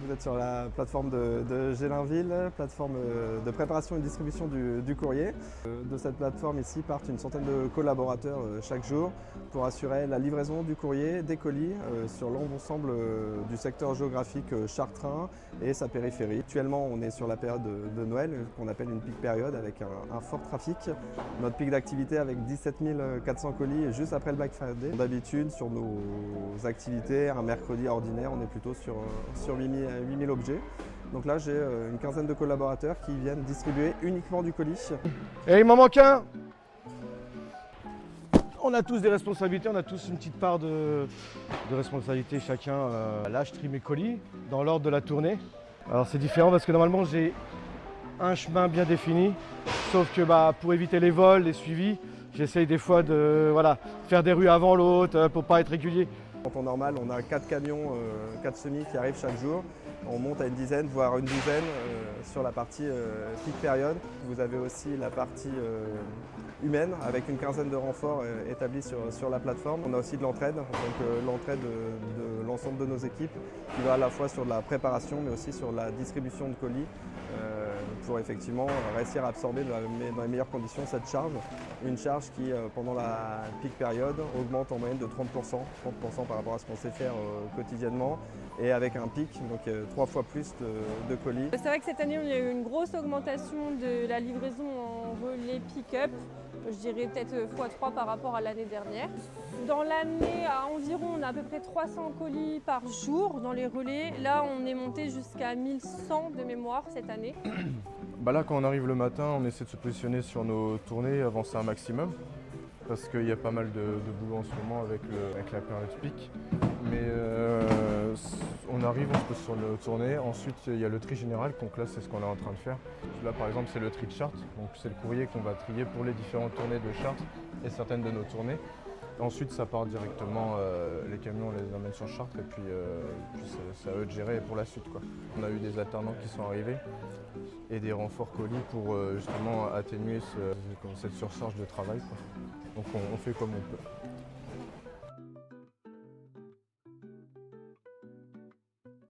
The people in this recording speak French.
Vous êtes sur la plateforme de Gélinville, plateforme de préparation et distribution du courrier. De cette plateforme ici partent une centaine de collaborateurs chaque jour pour assurer la livraison du courrier, des colis sur l'ensemble du secteur géographique chartrain et sa périphérie. Actuellement, on est sur la période de Noël qu'on appelle une peak période avec un fort trafic. Notre pic d'activité avec 17 400 colis juste après le Black Friday. D'habitude, sur nos activités, un mercredi ordinaire, on est plutôt sur 8000 objets. Donc là, j'ai une quinzaine de collaborateurs qui viennent distribuer uniquement du colis. Et il m'en manque un. On a tous des responsabilités, on a tous une petite part de responsabilité chacun. Là, je trie mes colis dans l'ordre de la tournée. Alors c'est différent parce que normalement, j'ai un chemin bien défini, sauf que pour éviter les vols, les suivis, j'essaye des fois de faire des rues avant l'autre pour pas être régulier. En temps normal, on a 4 camions, 4 semis qui arrivent chaque jour. On monte à une dizaine, voire une douzaine sur la partie peak période. Vous avez aussi la partie humaine avec une quinzaine de renforts établis sur la plateforme. On a aussi de l'entraide, donc l'entraide de l'ensemble de nos équipes qui va à la fois sur de la préparation mais aussi sur la distribution de colis pour effectivement réussir à absorber dans les meilleures conditions cette charge. Une charge qui, pendant la peak période, augmente en moyenne de 30% par rapport à ce qu'on sait faire quotidiennement et avec un pic, donc 3 fois plus de colis. C'est vrai que cette année, on a eu une grosse augmentation de la livraison en relais pick-up. Je dirais peut-être x3 par rapport à l'année dernière. Dans l'année, on a à peu près 300 colis par jour dans les relais. Là, on est monté jusqu'à 1100 de mémoire cette année. Là, quand on arrive le matin, on essaie de se positionner sur nos tournées, avancer un maximum. Parce qu'il y a pas mal de boulot en ce moment avec la période pic. Mais on arrive, on se pose sur nos tournées. Ensuite, il y a le tri général, donc là, c'est ce qu'on est en train de faire. Là, par exemple, c'est le tri de chartes. Donc, c'est le courrier qu'on va trier pour les différentes tournées de chartes et certaines de nos tournées. Ensuite, ça part directement, les camions, on les emmène sur Chartres et puis c'est à eux de gérer pour la suite, quoi. On a eu des alternants qui sont arrivés et des renforts colis pour justement atténuer cette surcharge de travail, quoi. Donc on fait comme on peut.